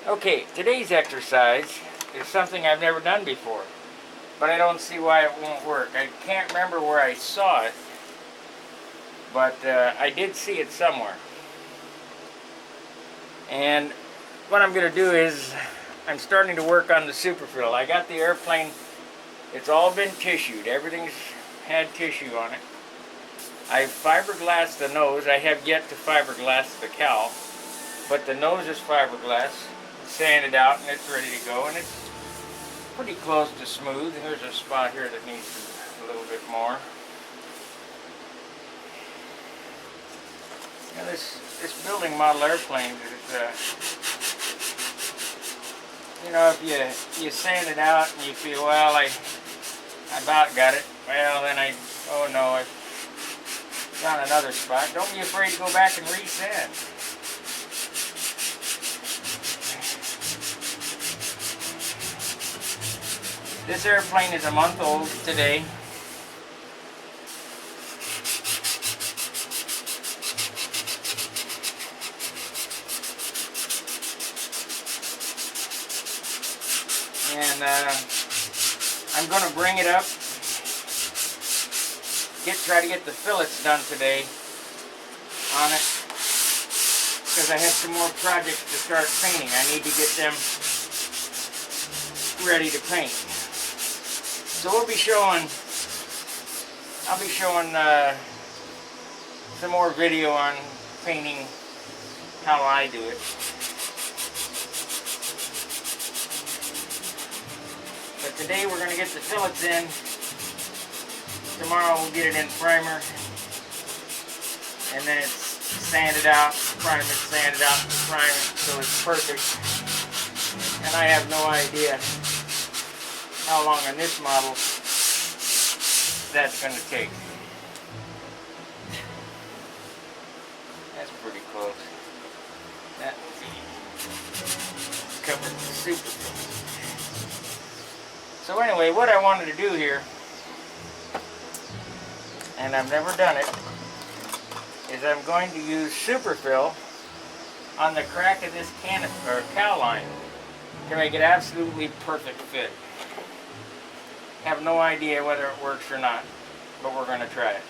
Okay, today's exercise is something I've never done before, but I don't see why it won't work. I can't remember where I saw it, but I did see it somewhere. And what I'm going to do is I'm starting to work on the superfill. I got the airplane, it's all been tissued. Everything's had tissue on it. I fiberglassed the nose. I have yet to fiberglass the cowl, but the nose is fiberglass. Sanded out and it's ready to go, and it's pretty close to smooth. There's a spot here that needs a little bit more. Now this building model airplane is, you know, if you sand it out and you feel, well, I about got it, well then oh no, I found another spot. Don't be afraid to go back and re-sand. This airplane is a month old today. And I'm going to bring it up, try to get the fillets done today on it, because I have some more projects to start painting. I need to get them ready to paint. So I'll be showing some more video on painting, how I do it. But today we're going to get the fillets in. Tomorrow we'll get it in primer. And then it's sanded out, prime it, sanded out, prime it, so it's perfect. And I have no idea how long on this model that's going to take. That's pretty close. That's covered with super. So anyway, what I wanted to do here, and I've never done it, is I'm going to use superfill on the crack of this cowl line to make it absolutely perfect fit. Have no idea whether it works or not, but we're going to try it.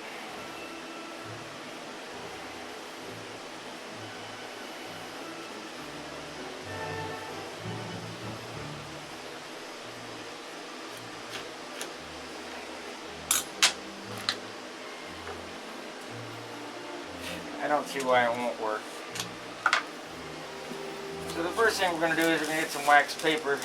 I don't see why it won't work. So the first thing we're going to do is we're going to get some wax paper.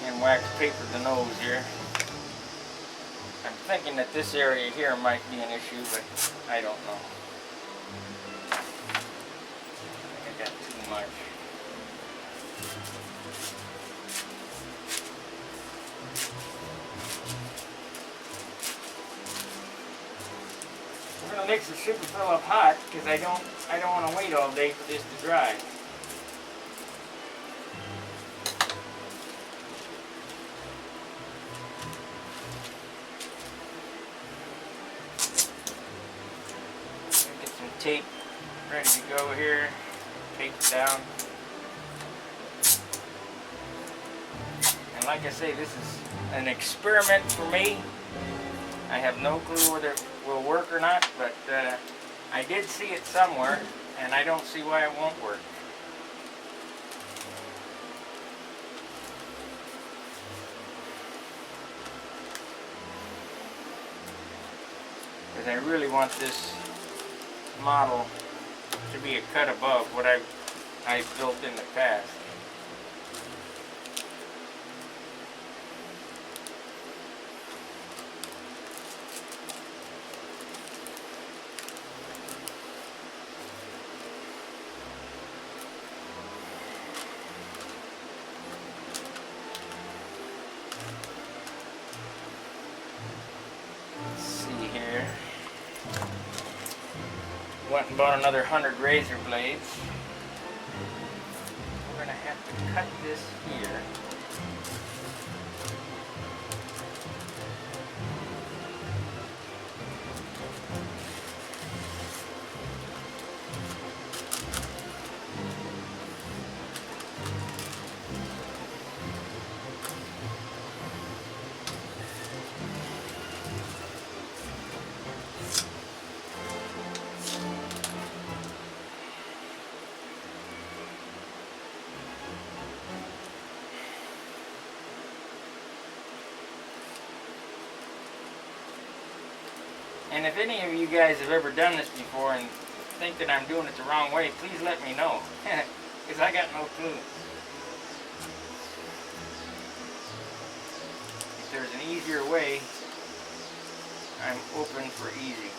And wax paper the nose here. I'm thinking that this area here might be an issue, but I don't know. I got too much. We're gonna mix the superfill up hot because I don't want to wait all day for this to dry. Get some tape ready to go here. Tape it down. And like I say, this is an experiment for me. I have no clue whether it will work or not, but I did see it somewhere, and I don't see why it won't work. Because I really want this model to be a cut above what I've built in the past. Let's see here. Went and bought another 100 razor blades. We're going to have to cut this here. And if any of you guys have ever done this before and think that I'm doing it the wrong way, please let me know. Because I got no clue. If there's an easier way, I'm open for easy.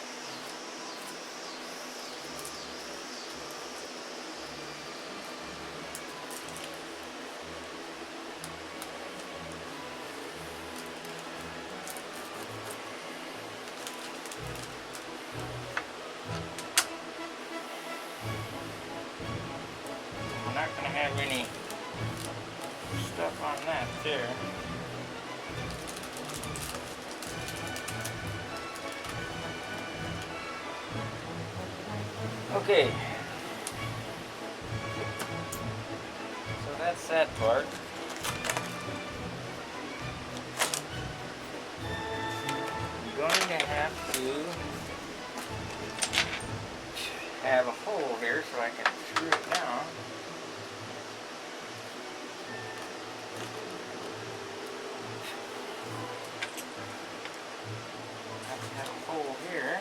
I'm not going to have any stuff on that there. Okay. So that's that part. I'm going to have to have a hole here so I can screw it down. I have to have a hole here.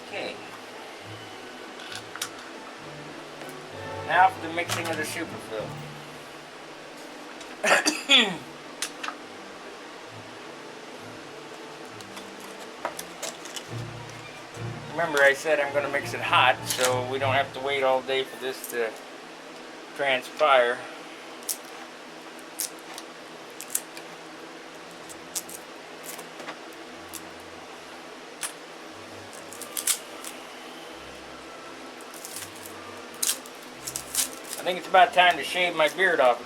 Okay. Now for the mixing of the superfill. Remember I said I'm going to mix it hot so we don't have to wait all day for this to transpire. I think it's about time to shave my beard off.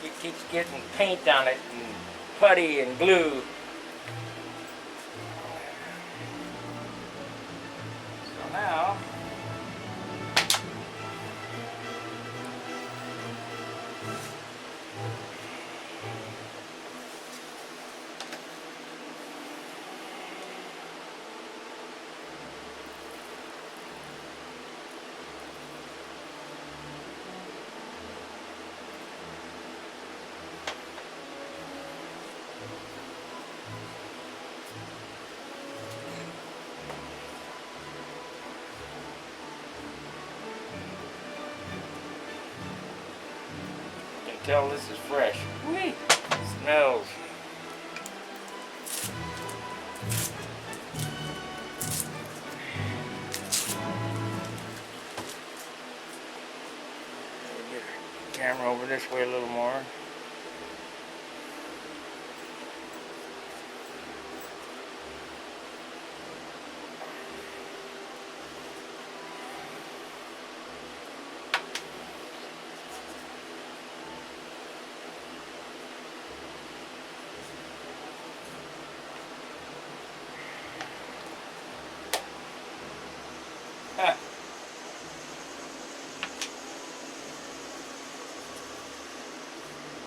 It keeps getting paint on it and putty and glue. So now, tell this is fresh. Whee! Smells. Get the camera over this way a little more.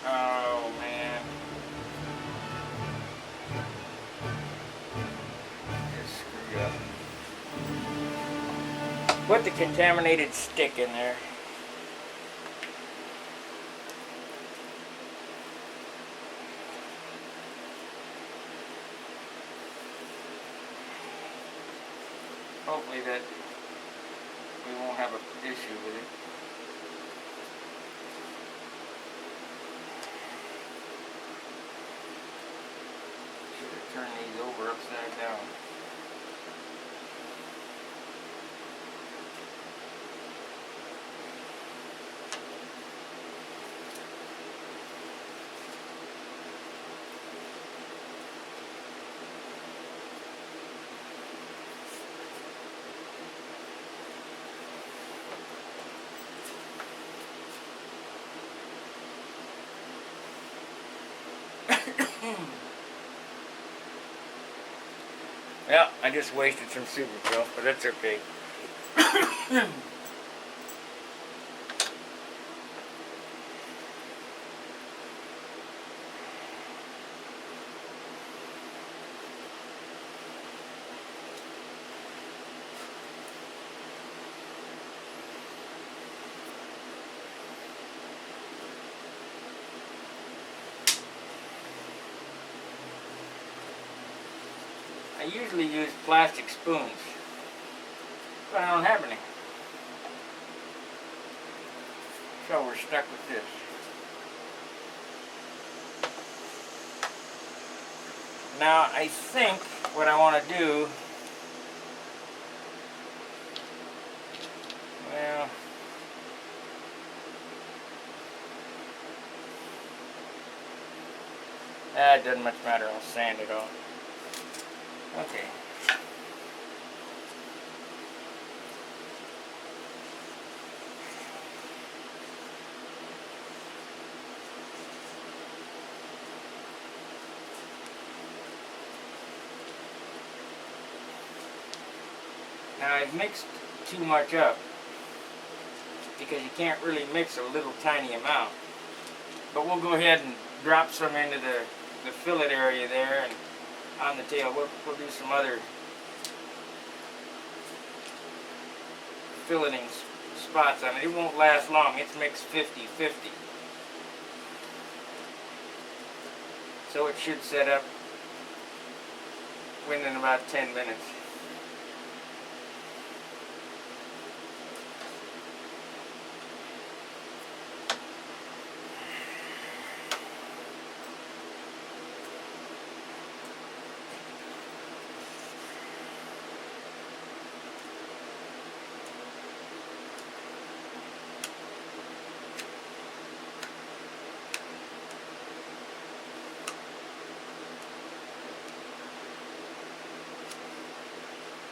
Oh man. Just screwed up. Put the contaminated stick in there. Hopefully that we won't have an issue with it. Should have turned these over upside down. Yeah, I just wasted some superfill, but that's okay. I usually use plastic spoons, but I don't have any. So we're stuck with this. Now I think what I want to do, well, it doesn't much matter, I'll sand it off. Okay. Now I've mixed too much up because you can't really mix a little tiny amount. But we'll go ahead and drop some into the fillet area there and on the tail. We'll do some other filleting spots on it. It won't last long. It's mixed 50-50. So it should set up within about 10 minutes.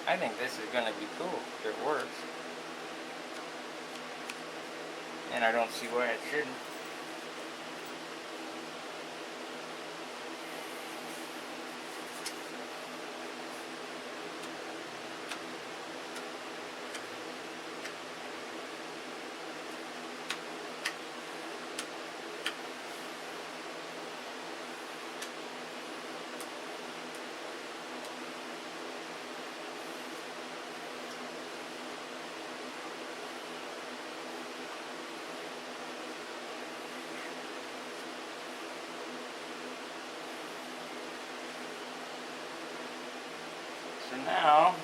I think this is going to be cool if it works. And I don't see why it shouldn't. So now,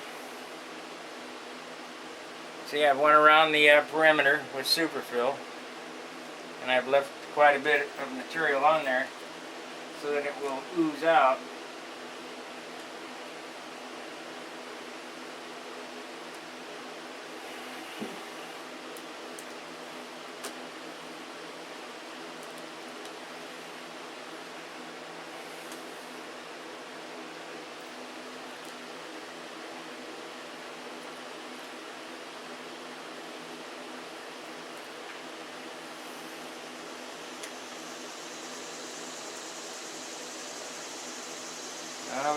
see, I've went around the perimeter with Superfill, and I've left quite a bit of material on there so that it will ooze out.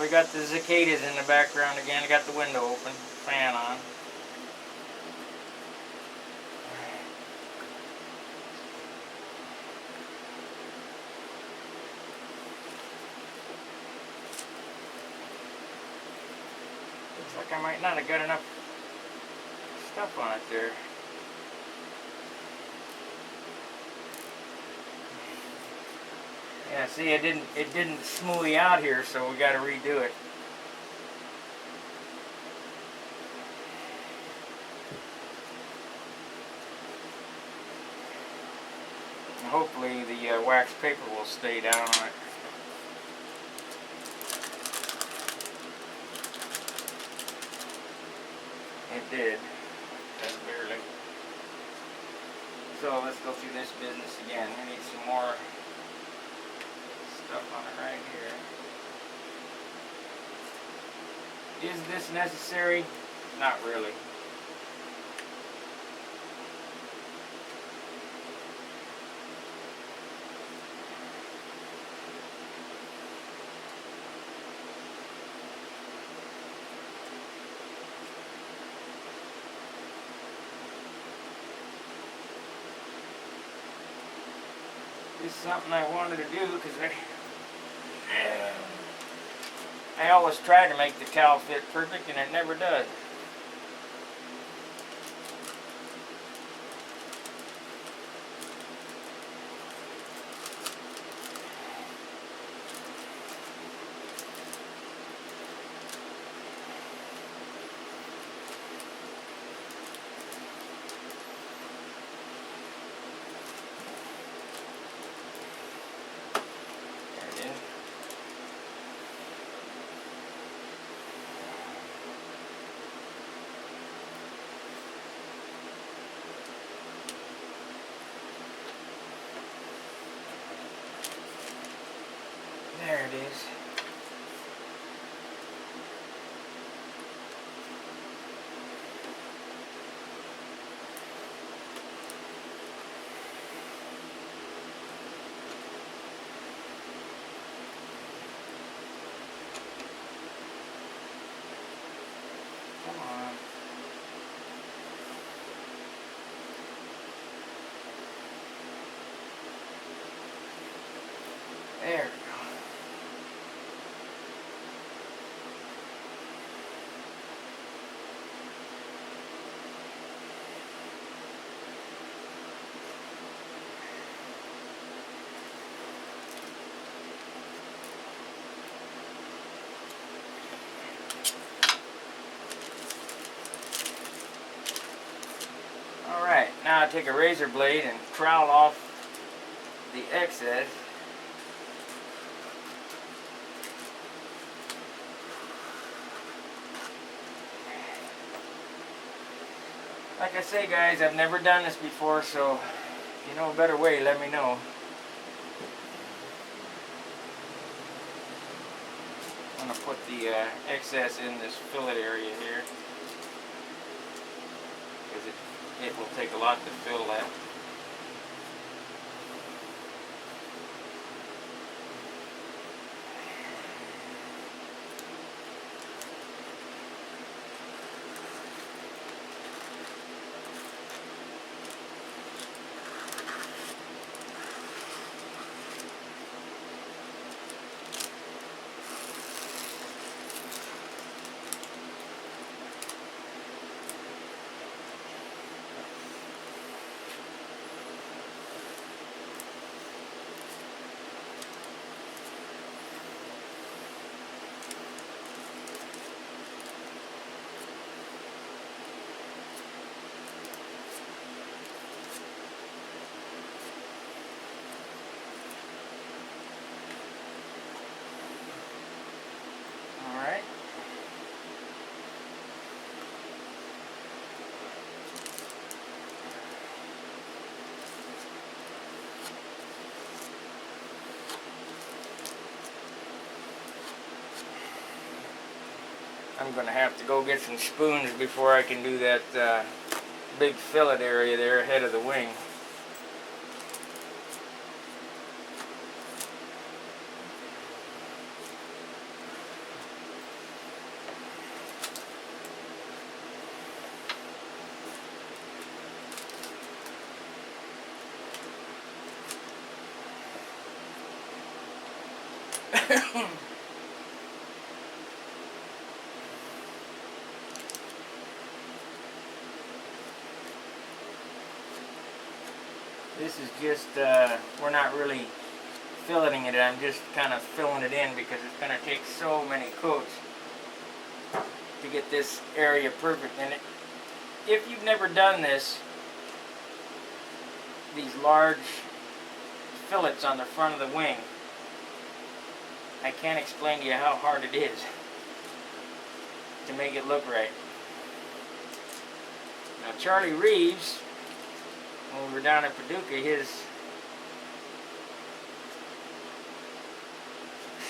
We got the cicadas in the background again. I got the window open, fan on. Looks like I might not have got enough stuff on it there. Yeah, see, it didn't smoothie out here, so we got to redo it. And hopefully the wax paper will stay down on it. It did, just barely. So let's go through this business again. We need some more stuff on it right here. Is this necessary? Not really. This is something I wanted to do because I always try to make the cowl fit perfect and it never does. I take a razor blade and trowel off the excess. Like I say, guys, I've never done this before, so if you know a better way, let me know. I'm going to put the excess in this fillet area here, because it will take a lot to fill that. I'm going to have to go get some spoons before I can do that big fillet area there ahead of the wing. This is just, we're not really filleting it, I'm just kind of filling it in because it's going to take so many coats to get this area perfect. And if you've never done this, these large fillets on the front of the wing, I can't explain to you how hard it is to make it look right. Now Charlie Reeves, when we were down at Paducah, his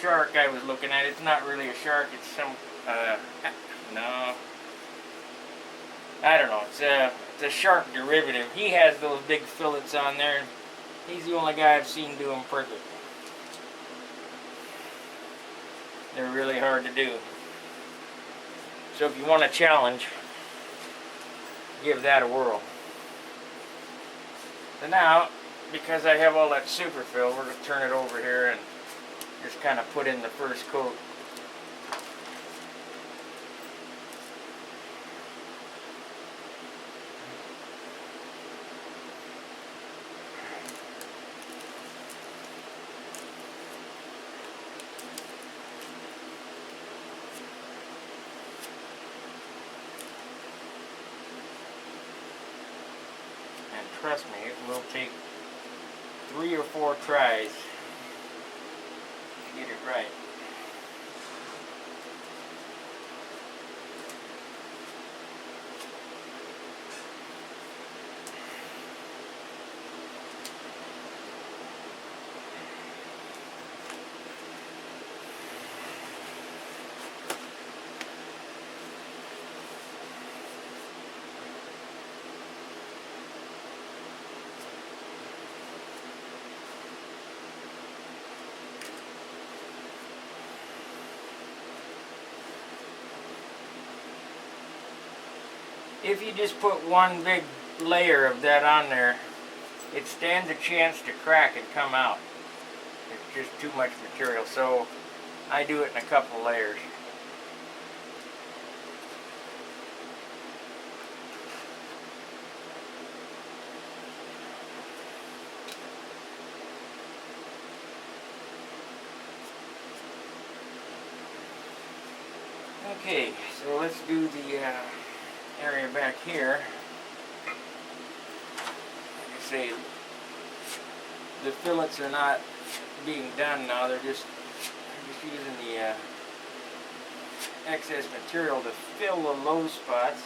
shark I was looking at, it's not really a shark, it's some, no, I don't know, it's a shark derivative. He has those big fillets on there, and he's the only guy I've seen do them perfect. They're really hard to do. So if you want a challenge, give that a whirl. So now, because I have all that super fill, we're going to turn it over here and just kind of put in the first coat. Trust me, it will take 3 or 4 tries to get it right. If you just put one big layer of that on there, it stands a chance to crack and come out. It's just too much material, so I do it in a couple layers. Okay, so let's do the area back here. say, the fillets are not being done now. They're just using the excess material to fill the low spots.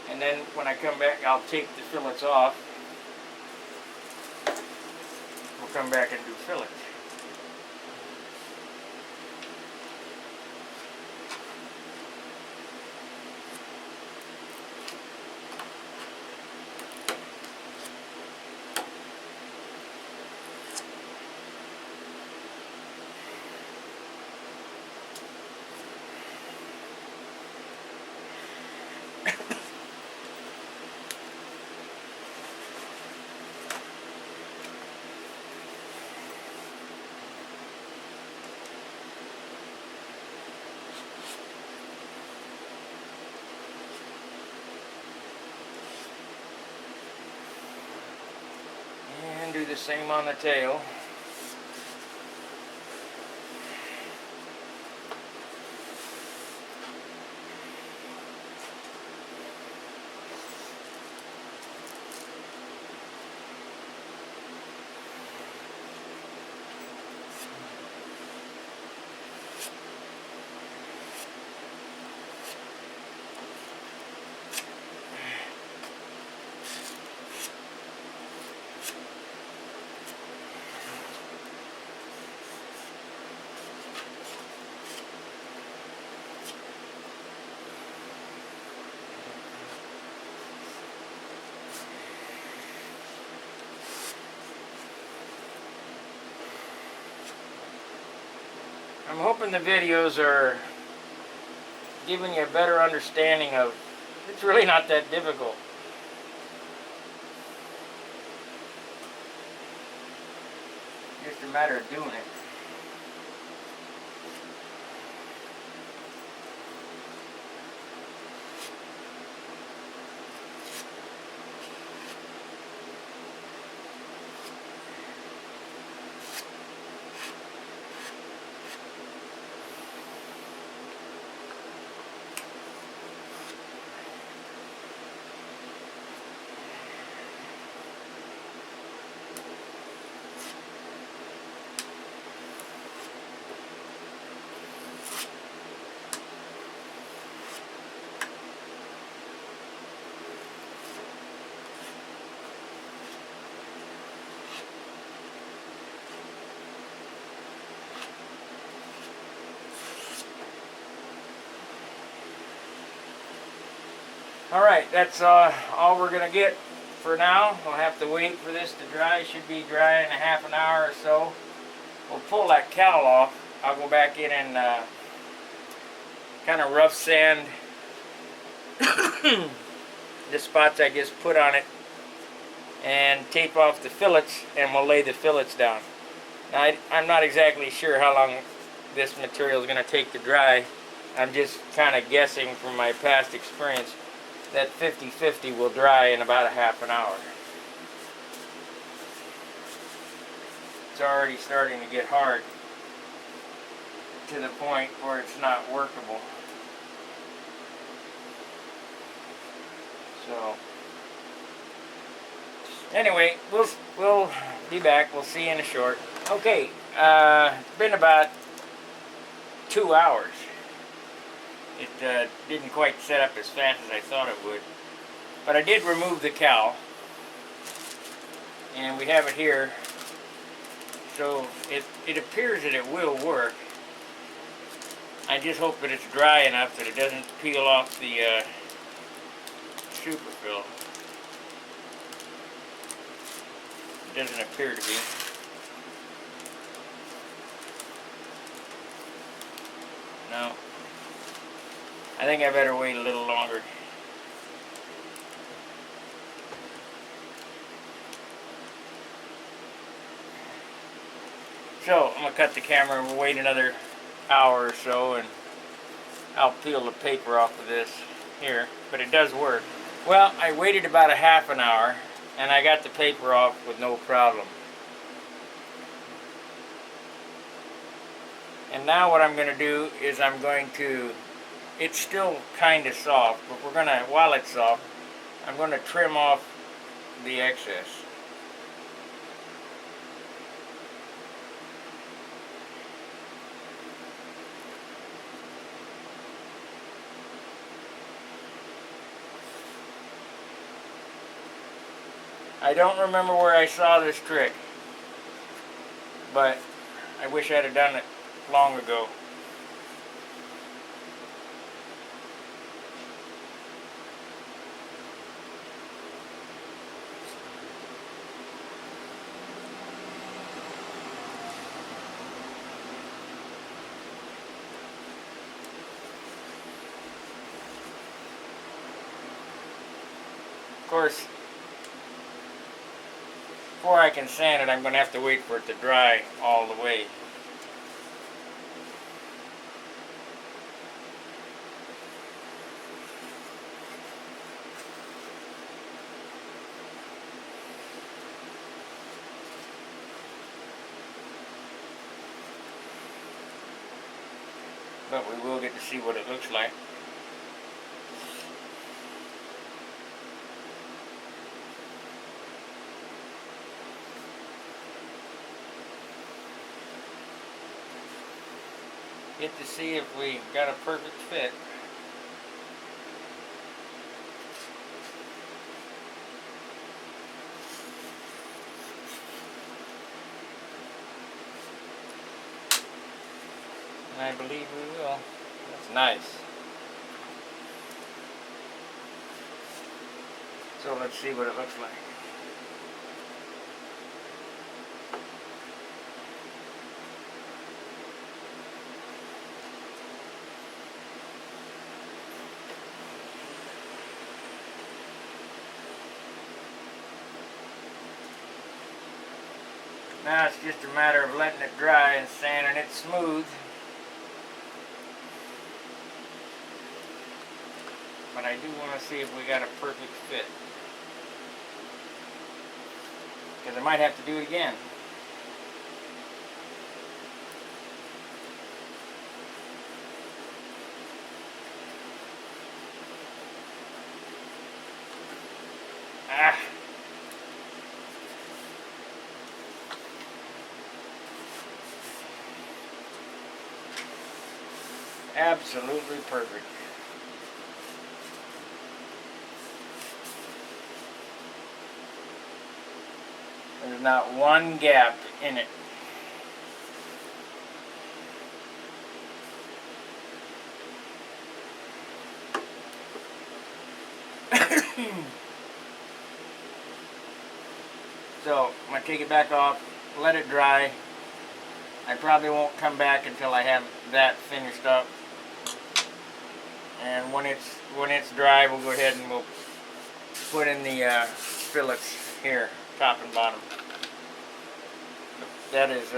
And then when I come back, I'll take the fillets off. We'll come back and do fillets. And do the same on the tail. I'm hoping the videos are giving you a better understanding of, it's really not that difficult. Just a matter of doing it. Alright, that's all we're going to get for now. We'll have to wait for this to dry. It should be dry in a half an hour or so. We'll pull that cowl off. I'll go back in and kind of rough sand the spots I just put on it and tape off the fillets, and we'll lay the fillets down. Now, I'm not exactly sure how long this material is going to take to dry. I'm just kind of guessing from my past experience that 50-50 will dry in about a half an hour. It's already starting to get hard to the point where it's not workable. So anyway, we'll be back. We'll see you in a short. Okay, it's been about 2 hours. It didn't quite set up as fast as I thought it would. But I did remove the cowl. And we have it here. So it appears that it will work. I just hope that it's dry enough that it doesn't peel off the Superfill. It doesn't appear to be. No. I think I better wait a little longer. So, I'm going to cut the camera and we'll wait another hour or so, and I'll peel the paper off of this here. But it does work. Well, I waited about a half an hour, and I got the paper off with no problem. And now what I'm going to do is I'm going to, it's still kind of soft, but we're going to, while it's soft, I'm going to trim off the excess. I don't remember where I saw this trick, but I wish I'd have done it long ago. Of course, before I can sand it, I'm going to have to wait for it to dry all the way. But we will get to see what it looks like. Get to see if we got a perfect fit. And I believe we will. That's nice. So let's see what it looks like. Now it's just a matter of letting it dry and sanding it smooth. But I do want to see if we got a perfect fit, because I might have to do it again. Absolutely perfect. There's not one gap in it. So I'm going to take it back off, let it dry. I probably won't come back until I have that finished up. And when it's dry, we'll go ahead and we'll put in the fillets here, top and bottom. That is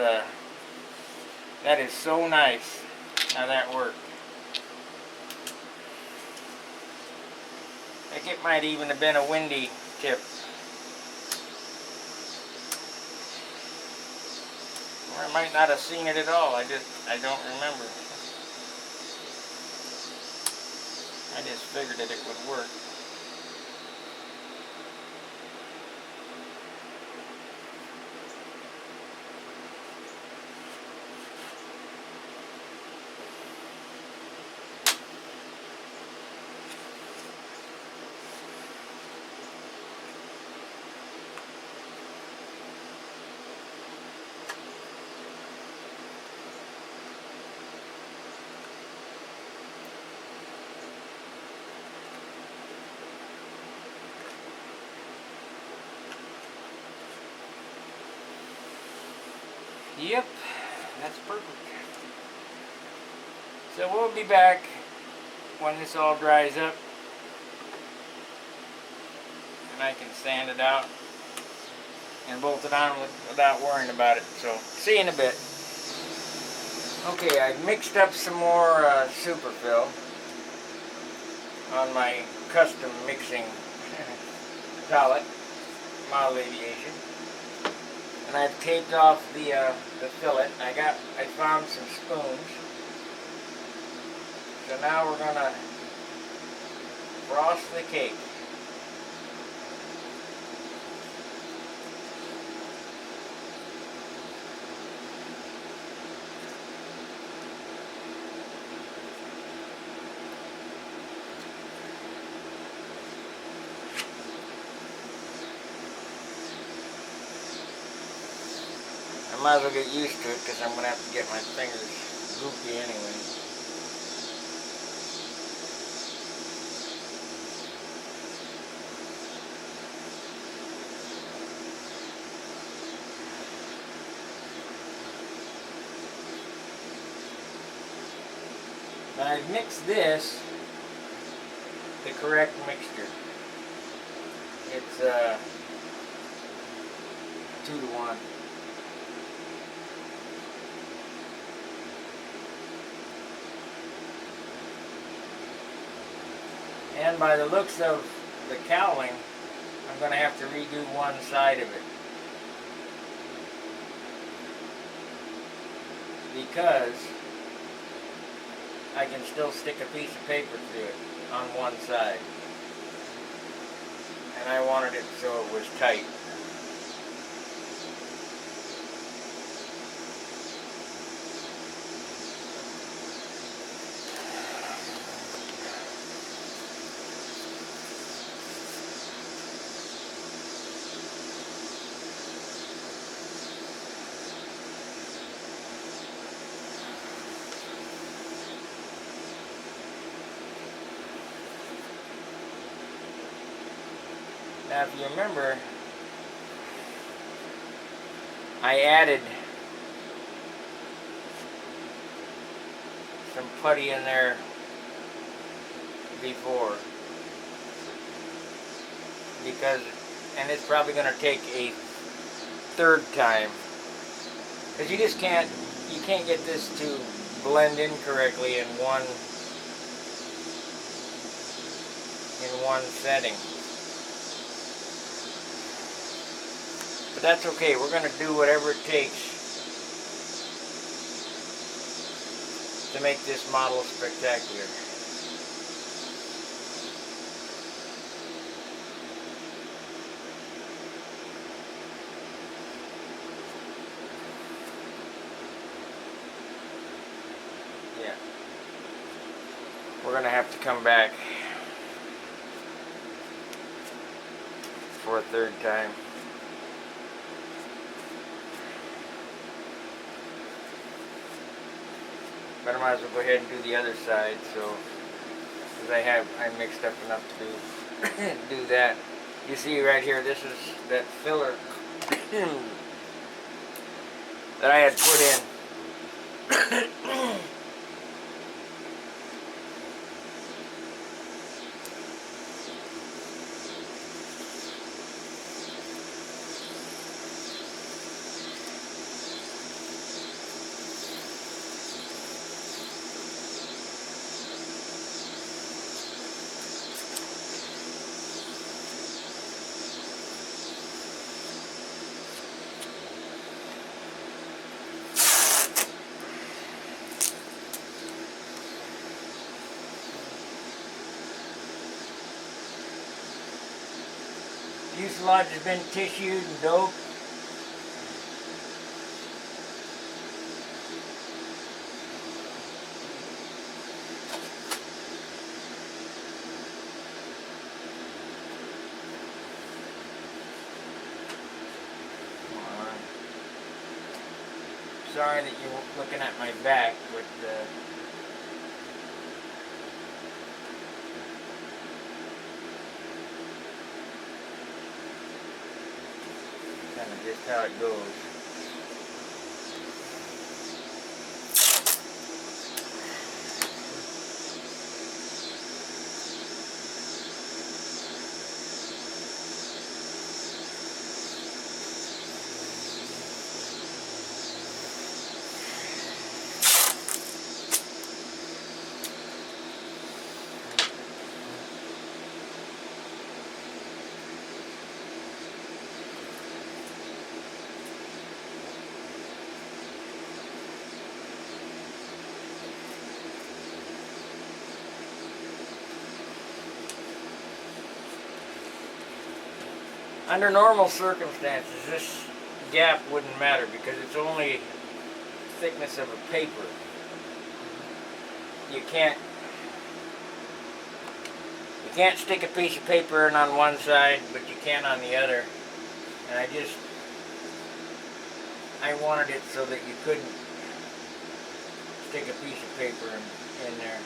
so nice how that worked. I think it might even have been a windy tip. Or I might not have seen it at all. I don't remember. I just figured that it would work. Yep, that's perfect. So we'll be back when this all dries up and I can sand it out and bolt it on without worrying about it. So see you in a bit. Okay, I've mixed up some more Superfill on my custom mixing palette, Model Aviation. And I've taped off the fillet. I found some spoons. So now we're gonna frost the cake. might as well get used to it because I'm going to have to get my fingers goopy anyway. Now I've mixed this the correct mixture. It's 2-to-1. And by the looks of the cowling, I'm going to have to redo one side of it. Because I can still stick a piece of paper through it on one side. And I wanted it so it was tight. Now, if you remember, I added some putty in there before, because, and it's probably going to take a third time, because you just can't get this to blend in correctly in one setting. But that's okay, we're going to do whatever it takes to make this model spectacular. Yeah. We're going to have to come back for a third time. But I might as well go ahead and do the other side, so, because I mixed up enough to do that. You see right here, this is that filler that I had put in. Fuselage has been tissued and doped. Sorry that you're looking at my back, but kind of just how it goes. Under normal circumstances, this gap wouldn't matter because it's only thickness of a paper. You can't stick a piece of paper in on one side, but you can on the other. And I just I wanted it so that you couldn't stick a piece of paper in there.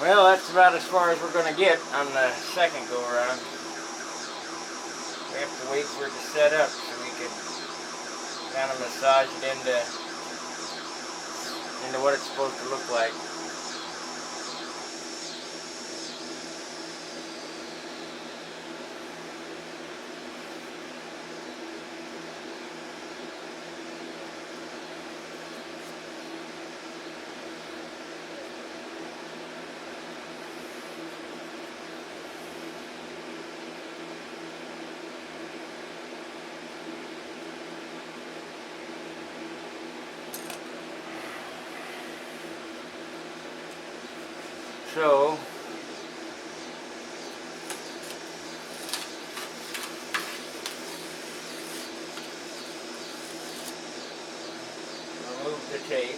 Well, that's about as far as we're going to get on the second go around. We have to wait for it to set up so we can kind of massage it into what it's supposed to look like. So, remove the tape.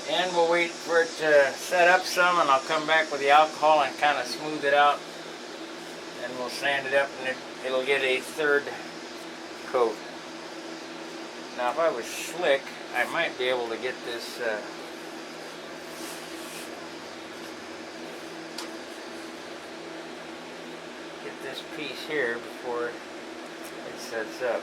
And we'll wait for it to set up some, and I'll come back with the alcohol and kind of smooth it out, and we'll sand it up, and it'll get a third coat. Now if I was slick, I might be able to get this piece here before it sets up.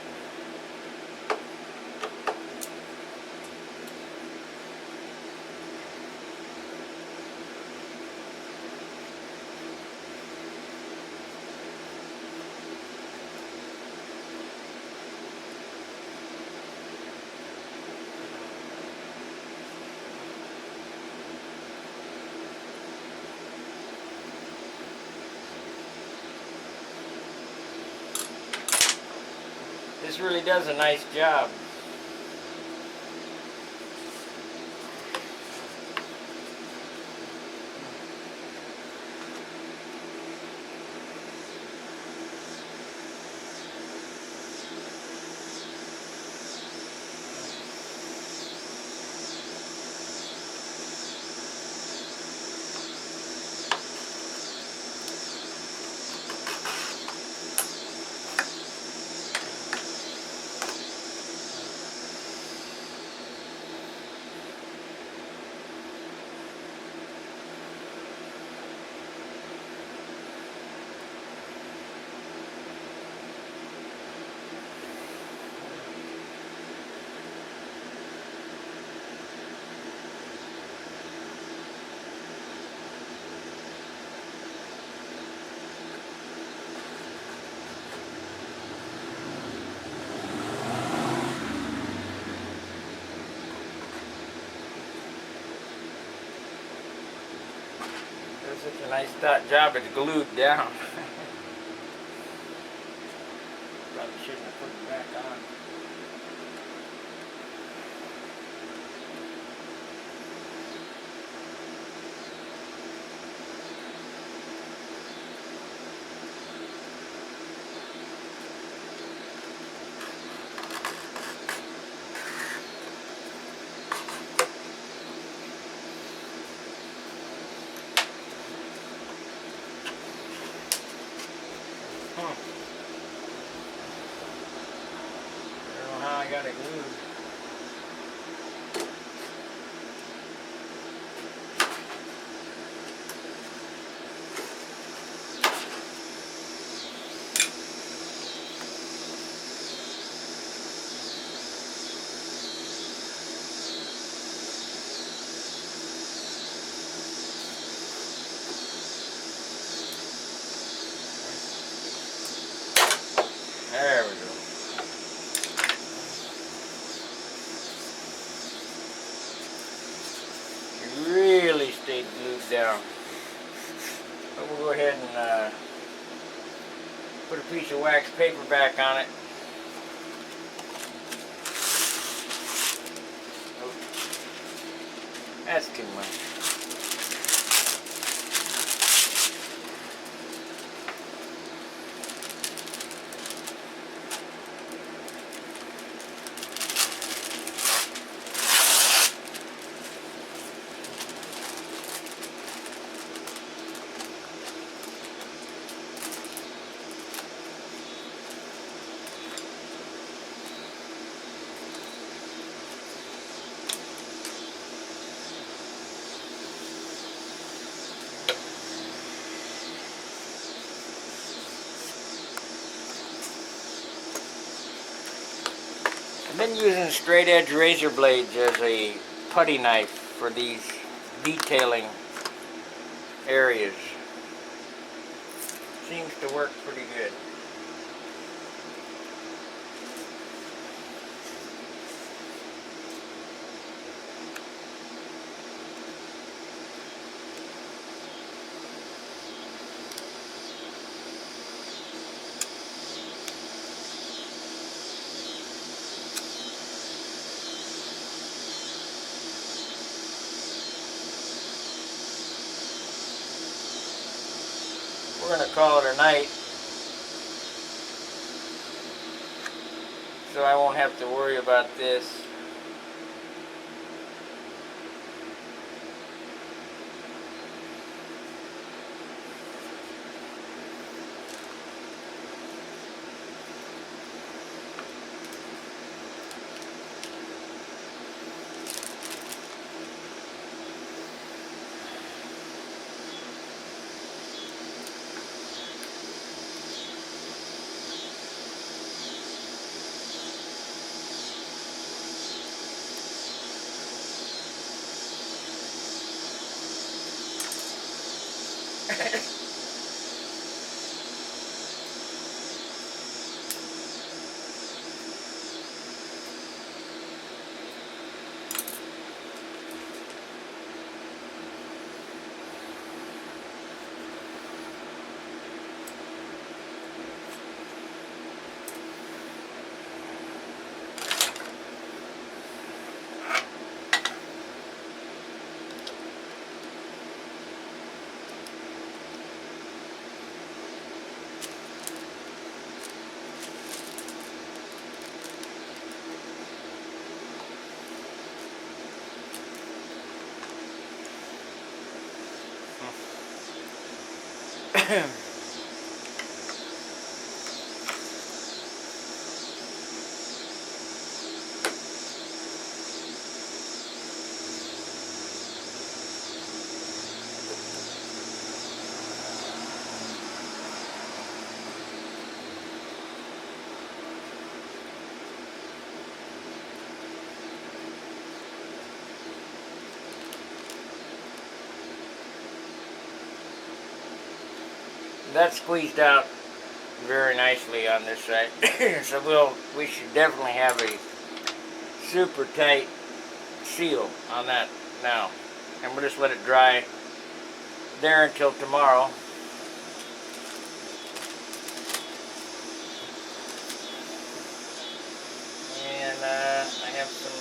This really does a nice job. Such a nice job, it's glued down. Probably shouldn't have put it back on. I don't know how I got it glued. There we go. It really stayed glued down. But we'll go ahead and put a piece of wax paper back on it. Oh, that's too much. I've been using straight edge razor blades as a putty knife for these detailing areas. Seems to work pretty good. We're going to call it a night, so I won't have to worry about this. That squeezed out very nicely on this side. So we should definitely have a super tight seal on that now. And we'll just let it dry there until tomorrow. And I have some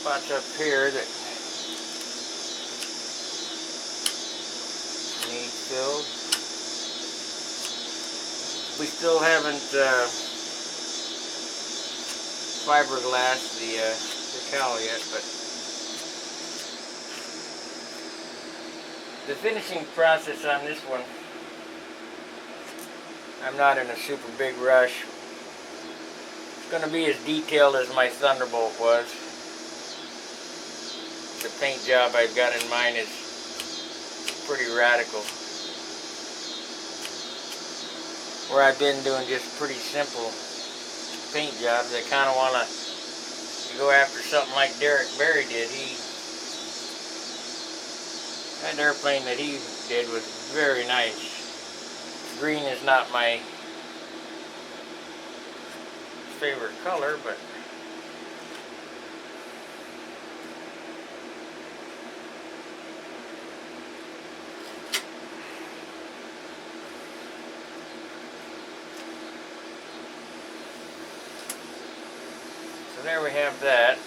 spots up here that need filled. We still haven't fiberglassed the cowl yet, but the finishing process on this one, I'm not in a super big rush. It's going to be as detailed as my Thunderbolt was. The paint job I've got in mind is pretty radical. Where I've been doing just pretty simple paint jobs, I kind of want to go after something like Derek Barry did. That airplane that he did was very nice. Green is not my favorite color, but so there we have that.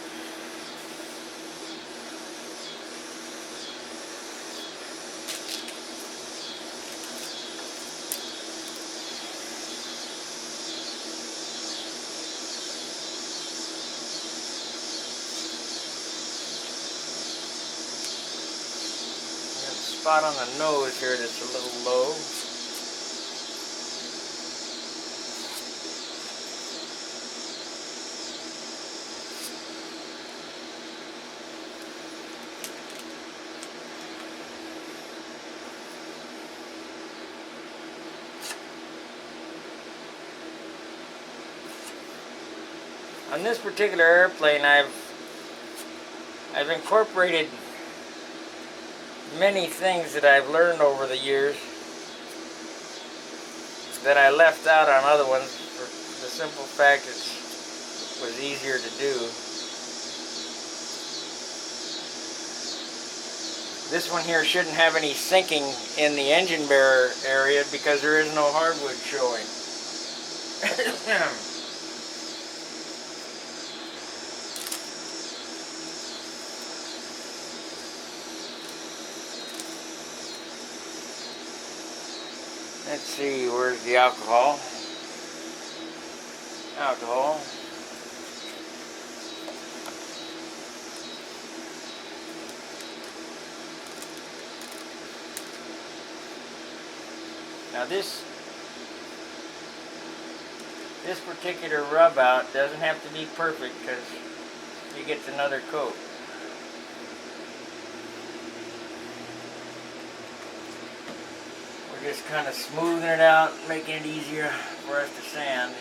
Spot on the nose here that's a little low. On this particular airplane, I've incorporated many things that I've learned over the years that I left out on other ones for the simple fact it was easier to do. This one here shouldn't have any sinking in the engine bearer area because there is no hardwood showing. Let's see, where's the alcohol? Alcohol. Now this particular rub out doesn't have to be perfect because he gets another coat. We're just kind of smoothing it out, making it easier for us to sand.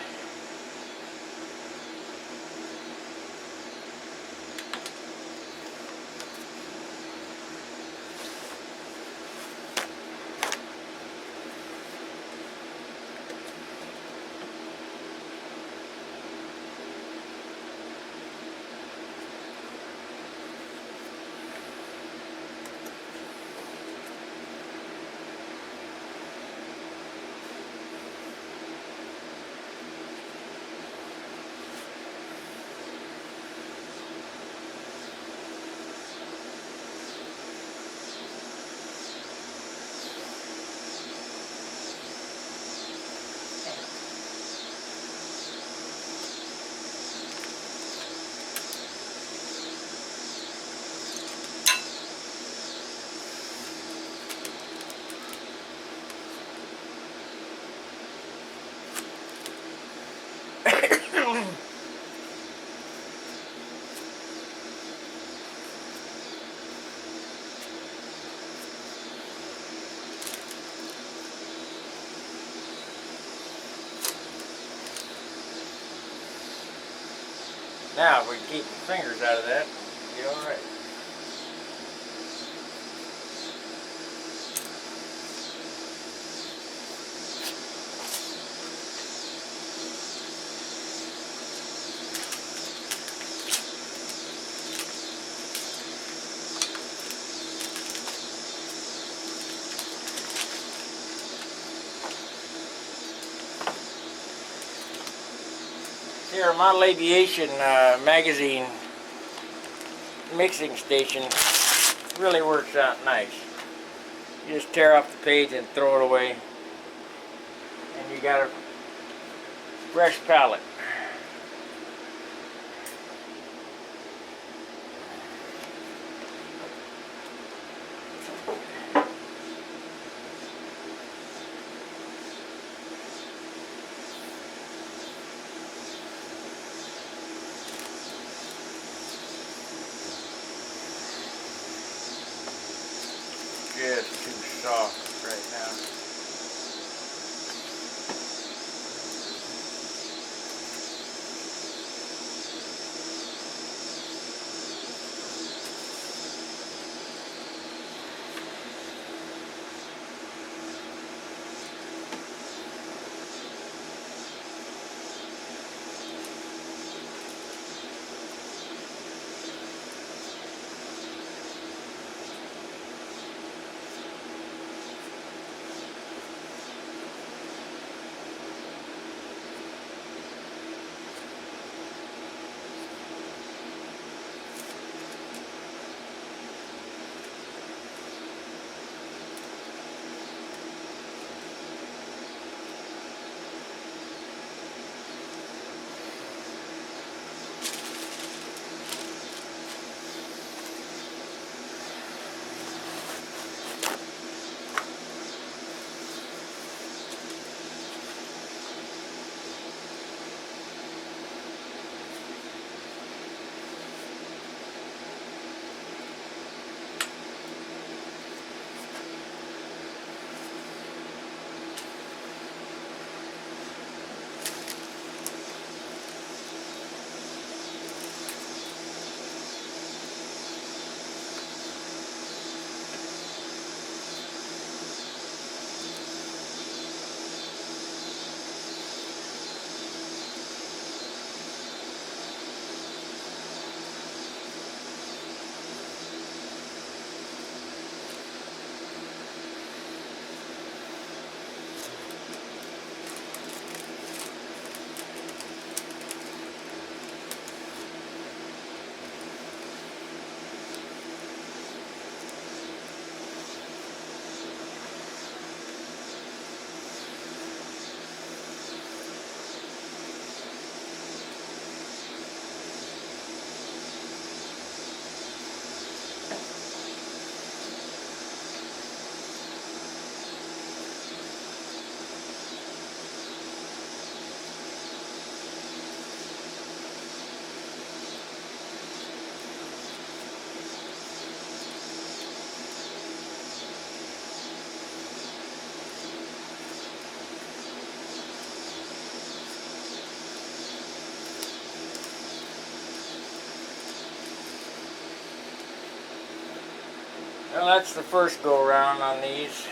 Now, if we keep the fingers out of that, it'll be all right. Here, a Model Aviation magazine mixing station really works out nice. You just tear off the page and throw it away, and you got a fresh palette. Just too soft right now. Well, that's the first go around on these.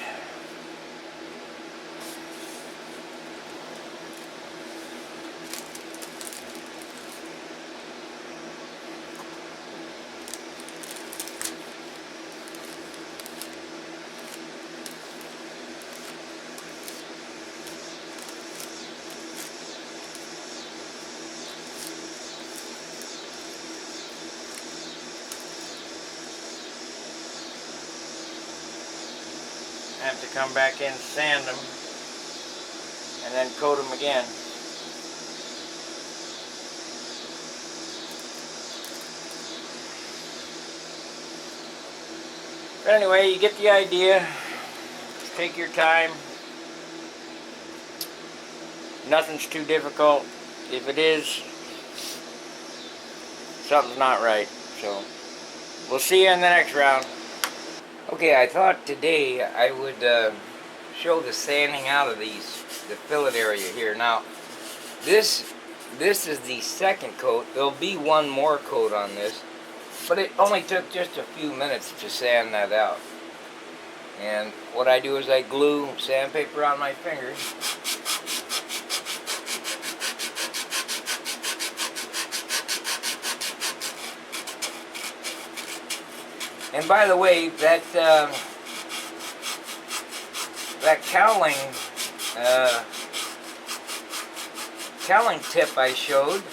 I have to come back in, sand them, and then coat them again. But anyway, you get the idea. Just take your time. Nothing's too difficult. If it is, something's not right. So, we'll see you in the next round. Okay, I thought today I would show the sanding out of the fillet area here. Now, this is the second coat. There'll be one more coat on this, but it only took just a few minutes to sand that out. And what I do is I glue sandpaper on my fingers. And by the way, that cowling cowling tip I showed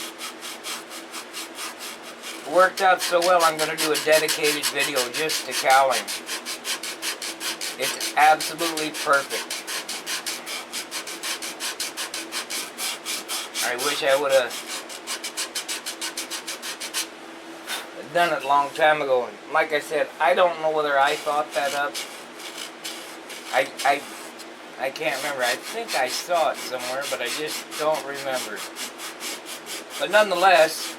worked out so well, I'm going to do a dedicated video just to cowling. It's absolutely perfect. I wish I would have done it a long time ago. Like I said, I don't know whether I thought that up. I can't remember. I think I saw it somewhere, but I just don't remember. But nonetheless,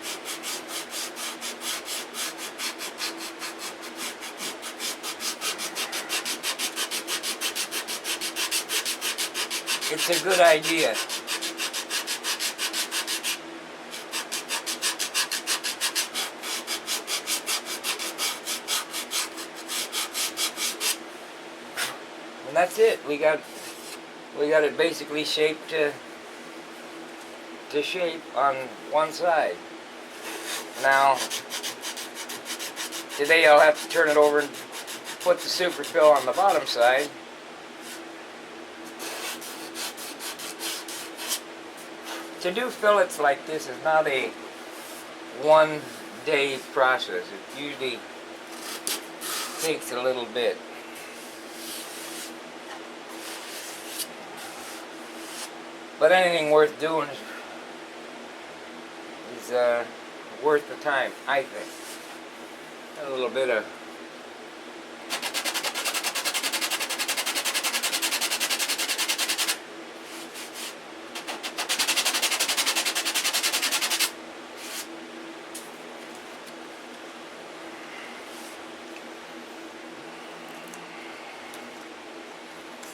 it's a good idea. And that's it. We got it basically shaped to shape on one side. Now, today I'll have to turn it over and put the super fill on the bottom side. To do fillets like this is not a one-day process. It usually takes a little bit. But anything worth doing is worth the time, I think. A little bit of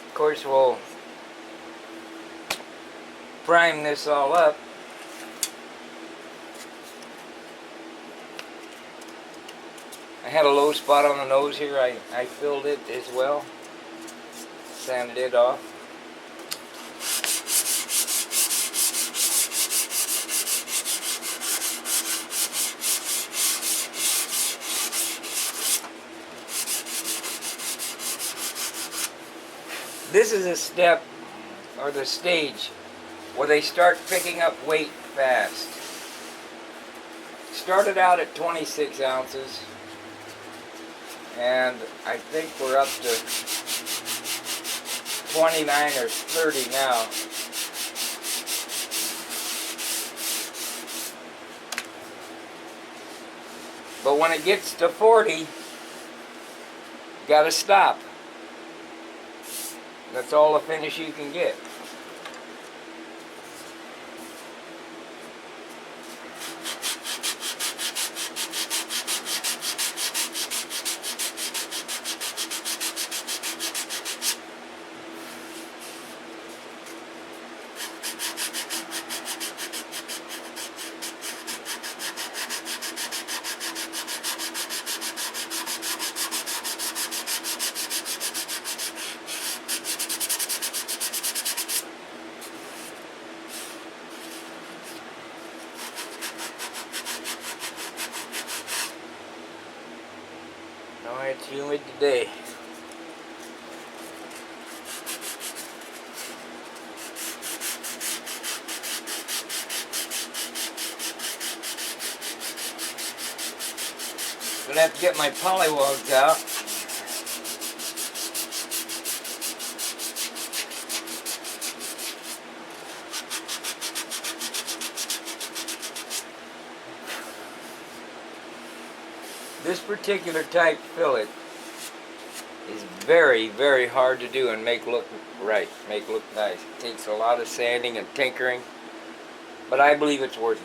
of course, we'll prime this all up. I had a low spot on the nose here. I filled it as well. Sanded it off. This is a step, or the stage, where they start picking up weight fast. Started out at 26 ounces, and I think we're up to 29 or 30 now. But when it gets to 40, gotta stop. That's all the finish you can get. Oh, it's humid today. Gonna have to get my polywogs out. This particular type fillet is very, very hard to do and make look right, make look nice. It takes a lot of sanding and tinkering, but I believe it's worth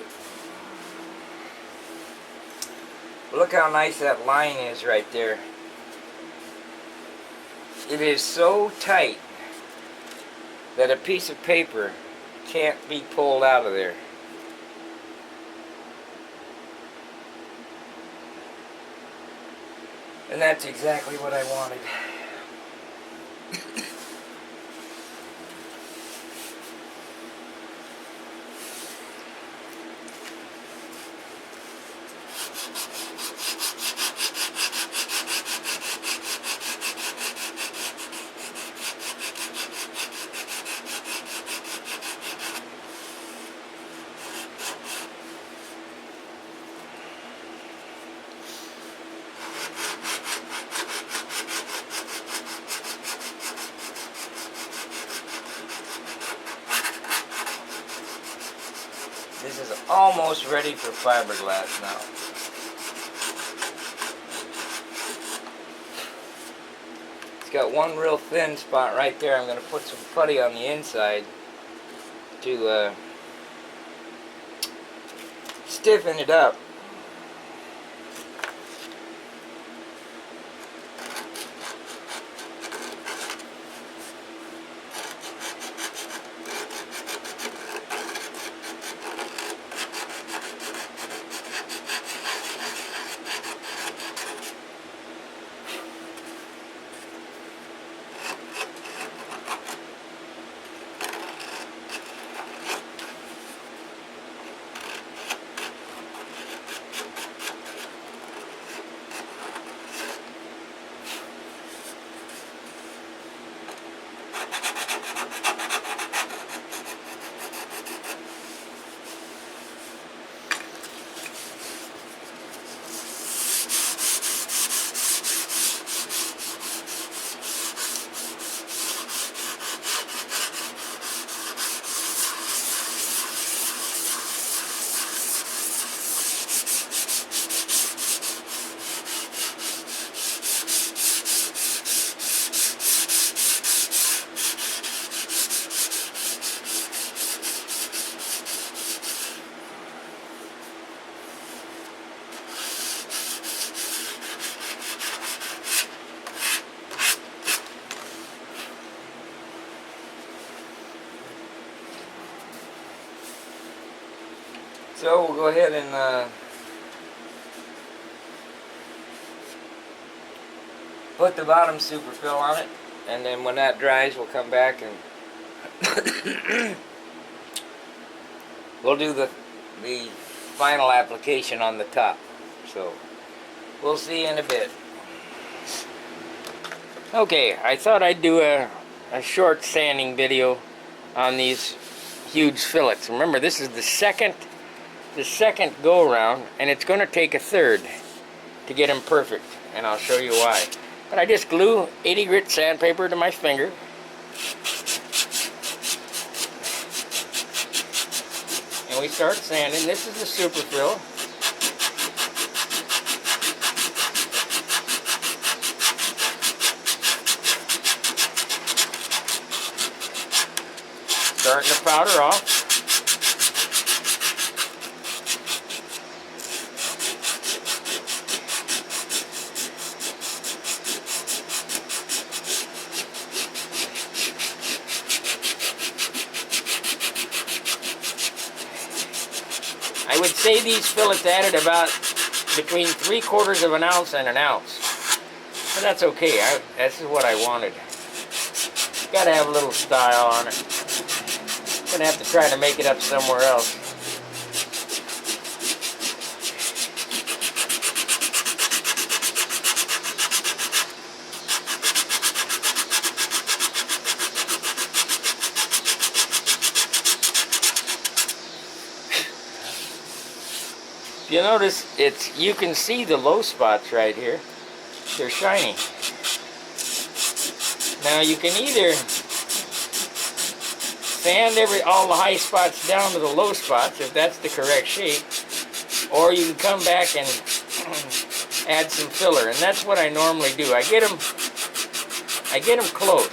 it. Look how nice that line is right there. It is so tight that a piece of paper can't be pulled out of there. And that's exactly what I wanted. This is almost ready for fiberglass now. It's got one real thin spot right there. I'm going to put some putty on the inside to stiffen it up. So we'll go ahead and put the bottom super fill on it, and then when that dries we'll come back and we'll do the final application on the top. So we'll see in a bit. Okay, I thought I'd do a short sanding video on these huge fillets. Remember, this is the second go around, and it's going to take a third to get them perfect, and I'll show you why. But I just glue 80 grit sandpaper to my finger, and we start sanding. This is the super fill. Starting to powder off. I would say these fillets added about between 3/4 of an ounce and an ounce. But that's okay. This is what I wanted. Gotta have a little style on it. Gonna have to try to make it up somewhere else. If you notice, you can see the low spots right here. They're shiny. Now you can either sand all the high spots down to the low spots, if that's the correct shape, or you can come back and add some filler, and that's what I normally do. I get them close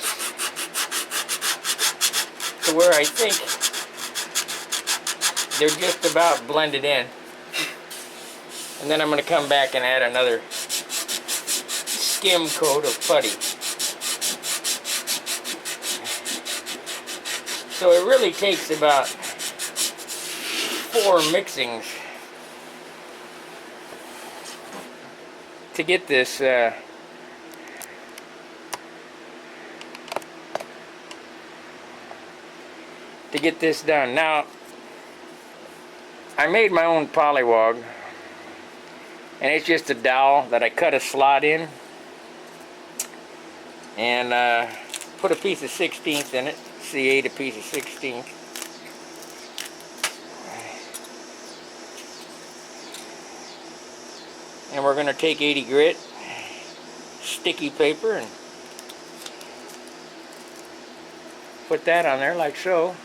to where I think they're just about blended in. And then I'm going to come back and add another skim coat of putty. So it really takes about 4 mixings to get this done. Now, I made my own polywog. And it's just a dowel that I cut a slot in and put a piece of 16th in it. C8 a piece of 16th. And we're going to take 80 grit sticky paper and put that on there like so.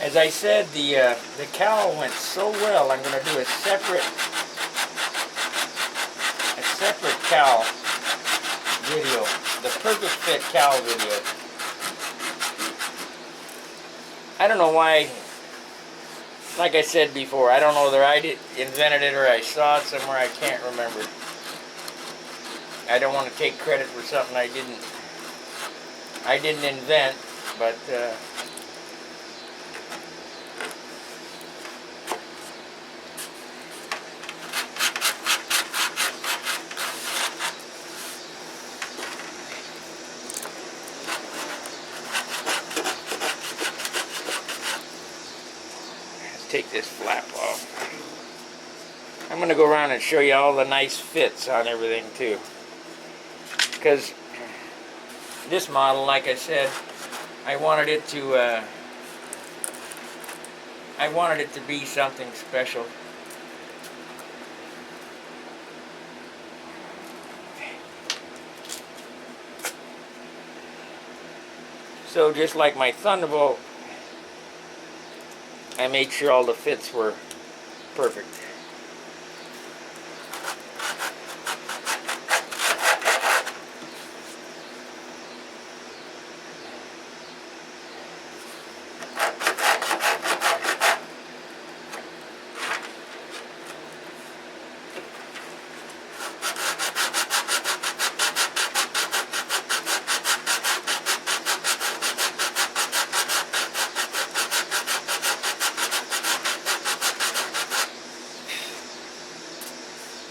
As I said, the cowl went so well. I'm going to do a separate cowl video, the perfect fit cowl video. I don't know why. Like I said before, I don't know whether I invented it or I saw it somewhere. I can't remember. I don't want to take credit for something I didn't invent, but let's take this flap off. I'm going to go around and show you all the nice fits on everything too. Because this model, like I said, I wanted it to be something special. So just like my Thunderbolt, I made sure all the fits were perfect.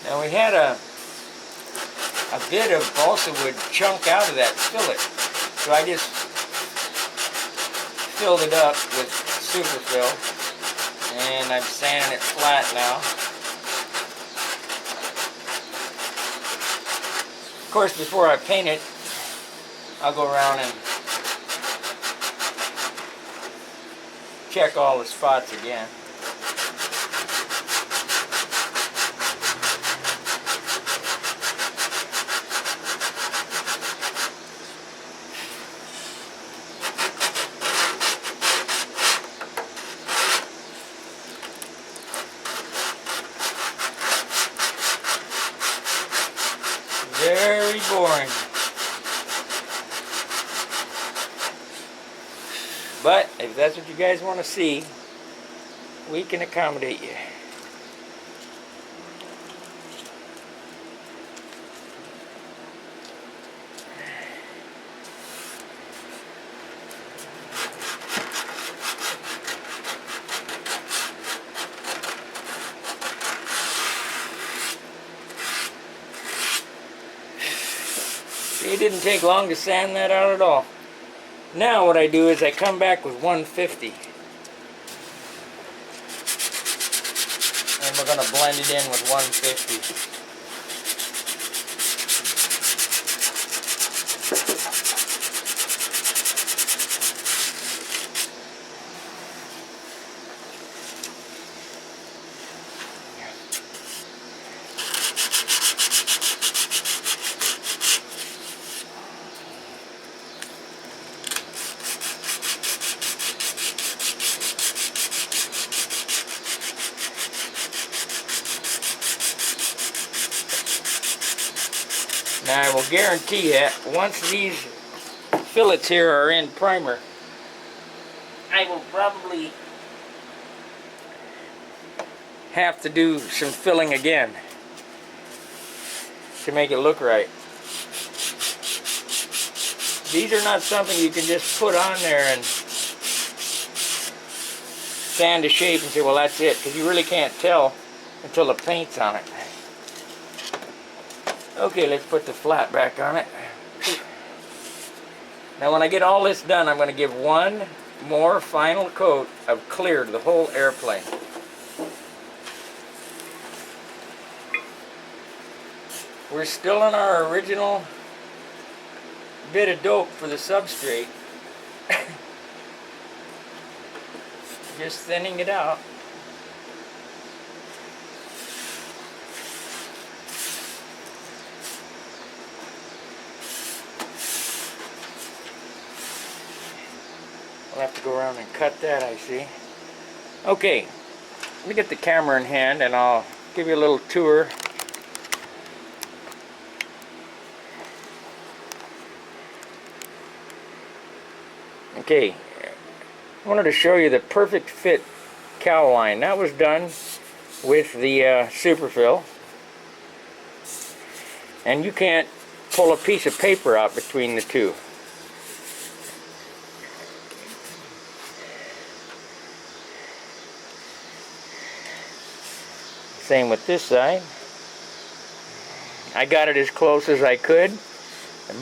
Now we had a bit of balsa wood chunk out of that fillet, so I just filled it up with super fill, and I'm sanding it flat now. Of course, before I paint it, I'll go around and check all the spots again. Very boring. But if that's what you guys want to see, we can accommodate you. It didn't take long to sand that out at all. Now what I do is I come back with 150. And we're going to blend it in with 150. Now I will guarantee you, once these fillets here are in primer, I will probably have to do some filling again to make it look right. These are not something you can just put on there and sand to shape and say, well, that's it, because you really can't tell until the paint's on it. Okay, let's put the flat back on it. Now when I get all this done, I'm going to give one more final coat of clear to the whole airplane. We're still in our original bit of dope for the substrate. Just thinning it out. We'll have to go around and cut that, I see. Okay, let me get the camera in hand and I'll give you a little tour. Okay, I wanted to show you the perfect fit cowl line. That was done with the Superfill. And you can't pull a piece of paper out between the two. Same with this side. I got it as close as I could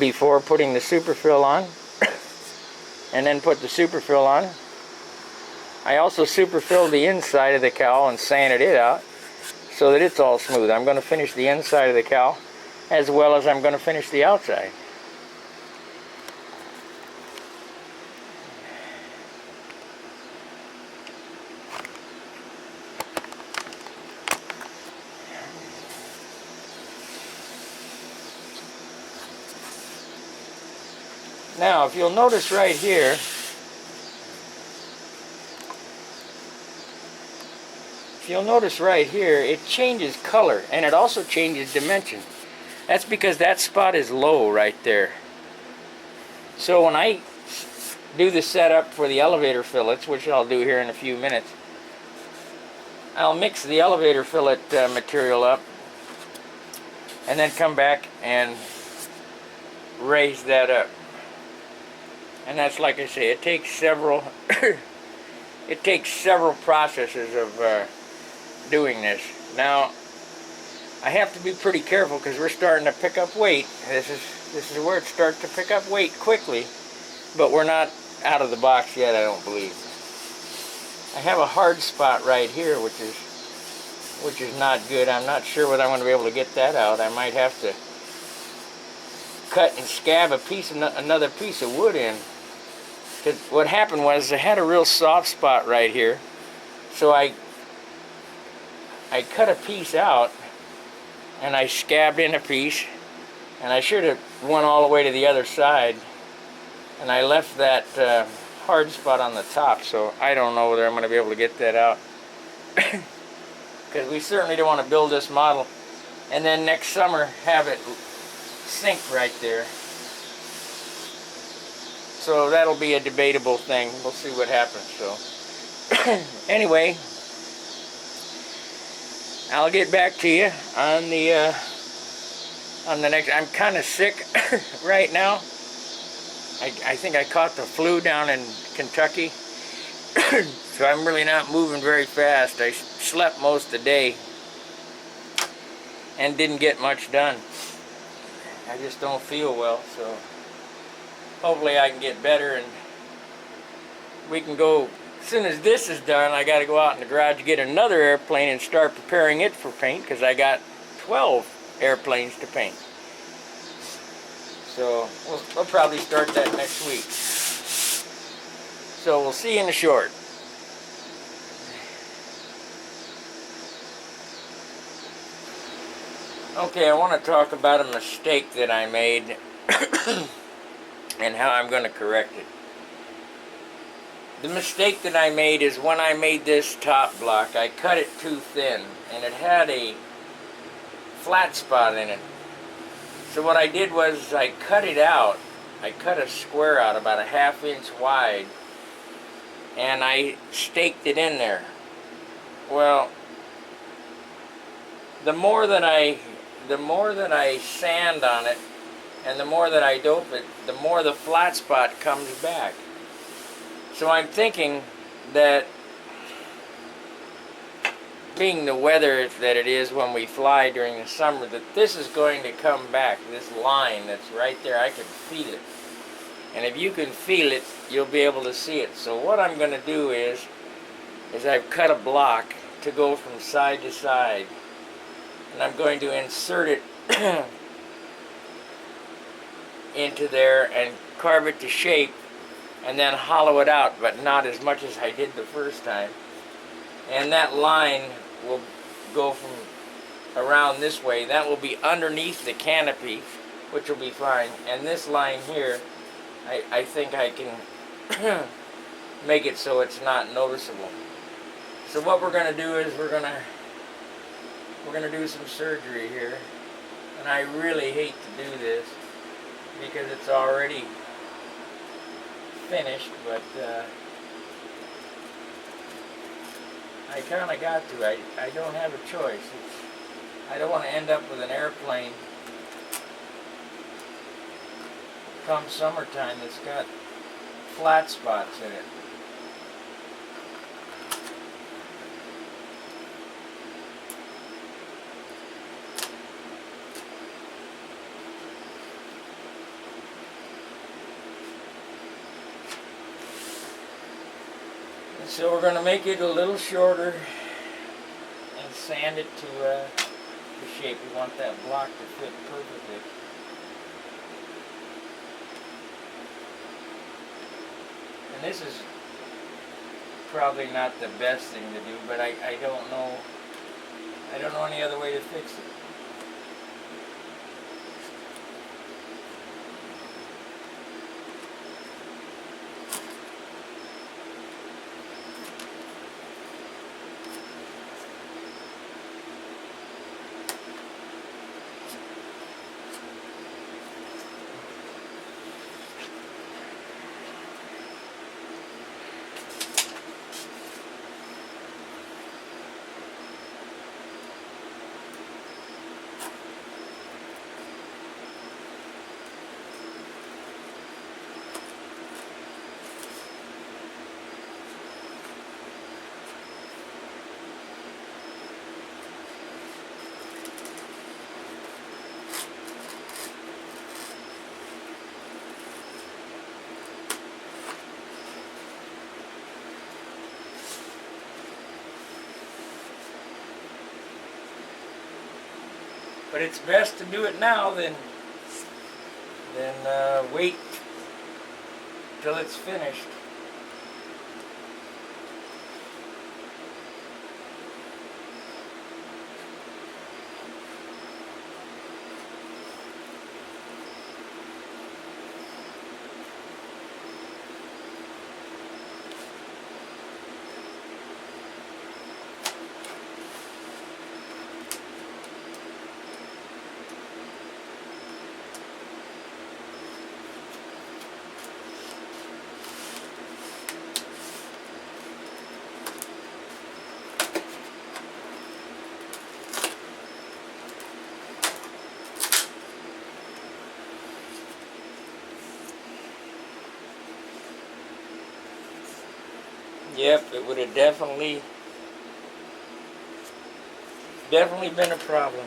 before putting the Superfill on, and then put the Superfill on. I also superfilled the inside of the cowl and sanded it out so that it's all smooth. I'm going to finish the inside of the cowl as well as I'm going to finish the outside. Now, if you'll notice right here, it changes color and it also changes dimension. That's because that spot is low right there. So when I do the setup for the elevator fillets, which I'll do here in a few minutes, I'll mix the elevator fillet material up and then come back and raise that up. And that's, like I say, it takes several processes of doing this. Now, I have to be pretty careful because we're starting to pick up weight. This is where it starts to pick up weight quickly, but we're not out of the box yet, I don't believe. I have a hard spot right here, which is not good. I'm not sure whether I'm going to be able to get that out. I might have to cut and scab another piece of wood in. What happened was I had a real soft spot right here, so I cut a piece out and I scabbed in a piece, and I should have went all the way to the other side, and I left that hard spot on the top, so I don't know whether I'm going to be able to get that out because we certainly don't want to build this model and then next summer have it sink right there. So that'll be a debatable thing. We'll see what happens. So anyway, I'll get back to you on the next. I'm kind of sick right now. I think I caught the flu down in Kentucky, so I'm really not moving very fast. I slept most of the day and didn't get much done. I just don't feel well, so hopefully I can get better and we can go. As soon as this is done, I got to go out in the garage, get another airplane and start preparing it for paint, because I got 12 airplanes to paint. So we'll probably start that next week. So we'll see you in the short. Okay, I want to talk about a mistake that I made and how I'm going to correct it. The mistake that I made is when I made this top block, I cut it too thin and it had a flat spot in it. So what I did was I cut it out. I cut a square out about a ½ inch wide and I staked it in there. Well, the more that I sand on it and the more that I dope it, the more the flat spot comes back. So I'm thinking that, being the weather that it is when we fly during the summer, that this is going to come back, this line that's right there. I can feel it. And if you can feel it, you'll be able to see it. So what I'm going to do is I've cut a block to go from side to side. And I'm going to insert it into there and carve it to shape and then hollow it out, but not as much as I did the first time. And that line will go from around this way. That will be underneath the canopy, which will be fine. And this line here, I think I can make it so it's not noticeable. So what we're going to do is we're going to do some surgery here, and I really hate to do this because it's already finished, but I kind of got to. I don't have a choice. I don't want to end up with an airplane come summertime that's got flat spots in it. So we're going to make it a little shorter and sand it to the shape. We want that block to fit perfectly. And this is probably not the best thing to do, but I don't know any other way to fix it. But it's best to do it now than wait till it's finished. Yep, it would have definitely been a problem.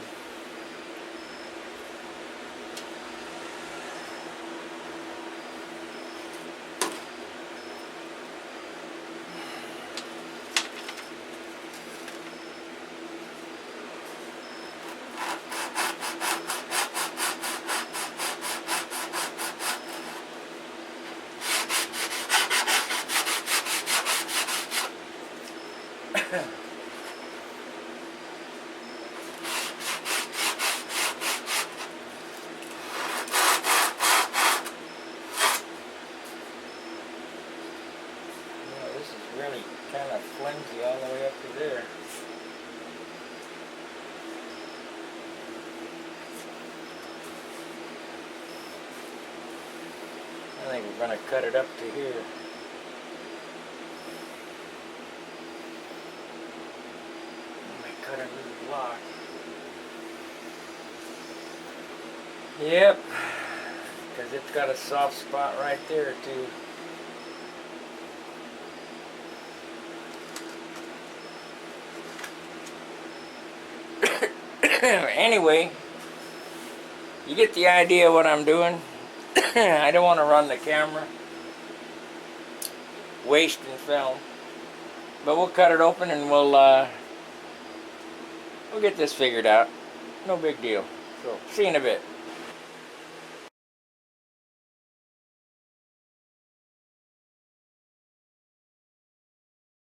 Really kind of flimsy all the way up to there. I think we're going to cut it up to here. Let me cut a new block. Yep, because it's got a soft spot right there too. Anyway, you get the idea of what I'm doing. I don't want to run the camera wasting film, but we'll cut it open and we'll get this figured out. No big deal. So see you in a bit.